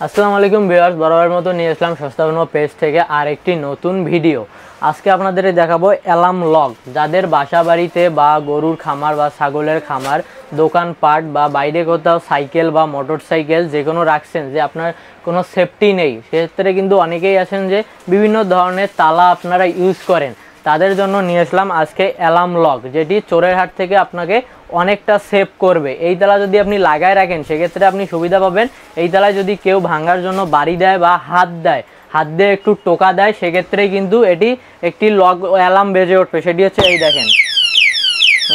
আসসালামু আলাইকুম ভিউয়ার্স, বরাবরের মতো নিয়ে আসলাম সস্তাবন পেজ থেকে আরেকটি নতুন ভিডিও। আজকে আপনাদের দেখাবো অ্যালার্ম লক। যাদের বাসা বাড়িতে বা গরুর খামার বা ছাগলের খামার, দোকানপাট বা বাইরে কোথাও সাইকেল বা মোটর সাইকেল যে কোনো রাখছেন, যে আপনার কোনো সেফটি নেই, সেক্ষেত্রে কিন্তু অনেকেই আছেন যে বিভিন্ন ধরনের তালা আপনারা ইউজ করেন। তাদের জন্য নিয়ে আসলাম আজকে অ্যালার্ম লক, যেটি চোরের হাত থেকে আপনাকে অনেকটা সেভ করবে। এই তালা যদি আপনি লাগায় রাখেন সেক্ষেত্রে আপনি সুবিধা পাবেন। এই তালায় যদি কেউ ভাঙার জন্য বাড়ি দেয় বা হাত দিয়ে একটু টোকা দেয়, সেক্ষেত্রে কিন্তু এটি একটি লক অ্যালার্ম বেজে উঠবে। সেটি হচ্ছে এই দেখেন,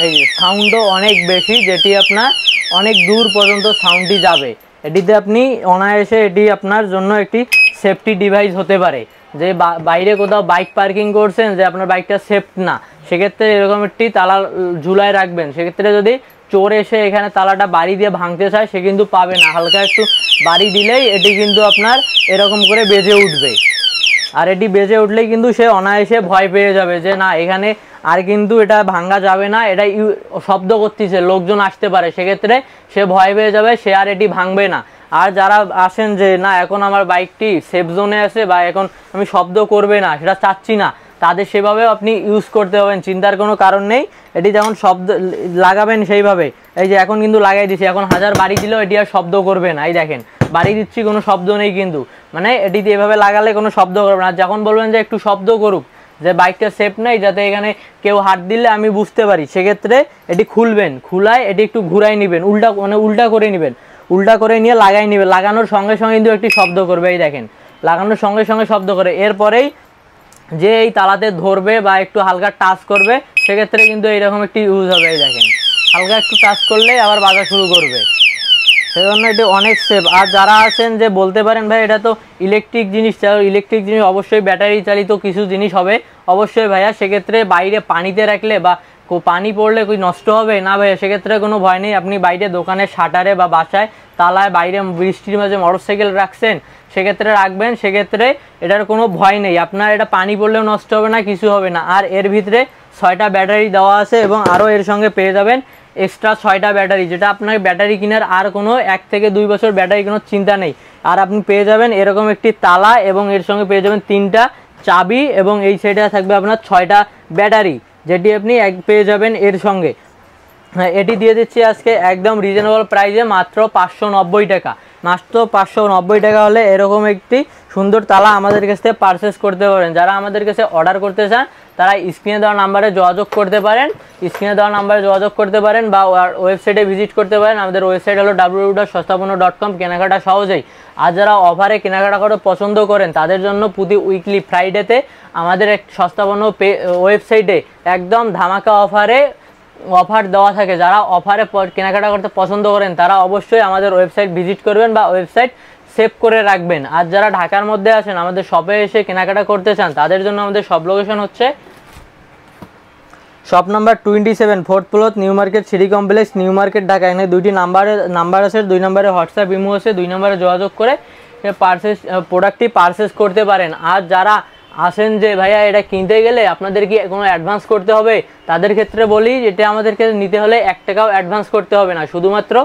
এই যে সাউন্ডও অনেক বেশি, যেটি আপনার অনেক দূর পর্যন্ত সাউন্ডটি যাবে। এটিতে আপনি অনায়াসে এটি আপনার জন্য একটি সেফটি ডিভাইস হতে পারে। যে বাইরে কোথাও বাইক পার্কিং করছেন, যে আপনার বাইকটা সেফ না, সেক্ষেত্রে এরকম একটি তালা ঝুলায় রাখবেন। সেক্ষেত্রে যদি চোর এসে এখানে তালাটা বাড়ি দিয়ে ভাঙতে চায়, সে কিন্তু পাবে না। হালকা একটু বাড়ি দিলেই এটি কিন্তু আপনার এরকম করে বেজে উঠবে। আর এটি বেজে উঠলেই কিন্তু সে অনায়াসে ভয় পেয়ে যাবে যে না, এখানে আর কিন্তু এটা ভাঙা যাবে না, এটা শব্দ করতেছে, লোকজন আসতে পারে। সেক্ষেত্রে সে ভয় পেয়ে যাবে, সে আর এটি ভাঙবে না। আর যারা আসেন যে না, এখন আমার বাইকটি সেফ জোনে আছে বা এখন আমি শব্দ করবে না, সেটা চাচ্ছি না, তাদের সেভাবেও আপনি ইউজ করতে পারবেন, চিন্তার কোনো কারণ নেই। এটি যেমন শব্দ লাগাবেন সেইভাবে, এই যে এখন কিন্তু লাগাই দিচ্ছি, এখন হাজার বাড়ি দিলেও এটি আর শব্দ করবে না। এই দেখেন বাড়ি দিচ্ছি, কোনো শব্দ নেই, কিন্তু মানে এটিতে এভাবে লাগালে কোনো শব্দ করবে না। যখন বলবেন যে একটু শব্দ করুক, যে বাইকটা সেফ নেই, যাতে এখানে কেউ হাত দিলে আমি বুঝতে পারি, সেক্ষেত্রে এটি খুলবেন, খুলায় এটি একটু ঘুরাই নেবেন, উল্টা করে নেবেন, উল্টা করে নিয়ে লাগাই নেবেন। লাগানোর সঙ্গে সঙ্গে কিন্তু একটি শব্দ করবে। এই দেখেন লাগানোর সঙ্গে সঙ্গে শব্দ করে। এরপরেই যে এই তালাতে ধরবে বা একটু হালকা টাচ করবে, সেক্ষেত্রে কিন্তু এইরকম একটি ইউজ হবে। এই দেখেন হালকা একটু টাচ করলেই আবার বাজা শুরু করবে। সেজন্য এটি অনেক সেফ। আর যারা আছেন যে বলতে পারেন ভাই এটা তো ইলেকট্রিক জিনিস, ইলেকট্রিক জিনিস অবশ্যই ব্যাটারি চালিত কিছু জিনিস হবে, অবশ্যই ভাইয়া। সেক্ষেত্রে বাইরে পানিতে রাখলে বা পানি পড়লে নষ্ট হবে না ভাইয়া, সেক্ষেত্রে কোনো ভয় নেই। আপনি বাইরে দোকানের শাটারে বা বাসায় তালায় বাইরে বৃষ্টির মাঝে মোটরসাইকেল রাখছেন, সেক্ষেত্রে রাখবেন, সেক্ষেত্রে এটার কোনো ভয় নেই। আপনার এটা পানি পড়লেও নষ্ট হবে না, কিছু হবে না। আর এর ভিতরে 6টা ব্যাটারি দেওয়া আছে এবং আরও এর সঙ্গে পেয়ে যাবেন এক্সট্রা 6টা ব্যাটারি, যেটা আপনার ব্যাটারি কেনার আর কোনো 1 থেকে 2 বছর ব্যাটারি কোনো চিন্তা নেই। আর আপনি পেয়ে যাবেন এরকম একটি তালা এবং এর সঙ্গে পেয়ে যাবেন 3টা চাবি এবং এই সাইডে থাকবে আপনার 6টা ব্যাটারি, যেটি আপনি পেয়ে যাবেন এর সঙ্গে। এটি দিয়ে দিচ্ছি আজকে একদম রিজনেবল প্রাইসে, মাত্র 590 টাকা। মাত্র 590 টাকা হলে এরকম একটি সুন্দর তালা আমাদের কাছ থেকে পারচেস করতে পারেন। যারা আমাদের কাছে অর্ডার করতে চান, তারা স্ক্রিনে দেওয়া নাম্বারে যোগাযোগ করতে পারেন, বা ওয়েবসাইটে ভিজিট করতে পারেন। আমাদের ওয়েবসাইট হলো www.সস্তাপণ্য.com। কেনাকাটা সহজেই। আর যারা অফারে কেনাকাটা করে পছন্দ করেন, তাদের জন্য প্রতি উইকলি ফ্রাইডেতে আমাদের এক সস্তাপণ্য ওয়েবসাইটে একদম ধামাকা অফার দেওয়া থাকে। যারা অফারে কেনাকাটা করতে পছন্দ করেন, তারা অবশ্যই আমাদের ওয়েবসাইট ভিজিট করবেন বা ওয়েবসাইট সেভ করে রাখবেন। আর যারা ঢাকার মধ্যে আছেন, আমাদের শপে এসে কেনাকাটা করতে চান, তাদের জন্য আমাদের শপ লোকেশন হচ্ছে shop number 27, 4th floor, new market city complex, new market, Dhaka. এখানে 2টি নাম্বার আছে, 2 নম্বরে হোয়াটসঅ্যাপ ইমো আছে, 2 নম্বরে যোগাযোগ করে প্রোডাক্টটি পারচেস করতে পারেন। আর যারা আসেন যে ভাইয়া এটা কিনতে গেলে আপনাদের কি কোনো অ্যাডভান্স করতে হবে, তাদের ক্ষেত্রে বলি এটা আমাদেরকে নিতে হলে 1 টাকাও অ্যাডভান্স করতে হবে না, শুধুমাত্র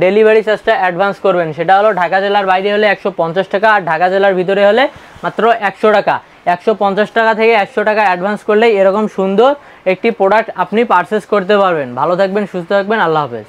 ডেলিভারি চার্জটা অ্যাডভান্স করবেন। সেটা হলো ঢাকা জেলার বাইরে হলে 150 টাকা, আর ঢাকা জেলার ভিতরে হলে মাত্র 100 টাকা। 150 টাকা থেকে 100 টাকা অ্যাডভান্স করলেই এরকম সুন্দর একটি প্রোডাক্ট আপনি পারচেস করতে পারবেন। ভালো থাকবেন, সুস্থ থাকবেন, আল্লাহ হাফেজ।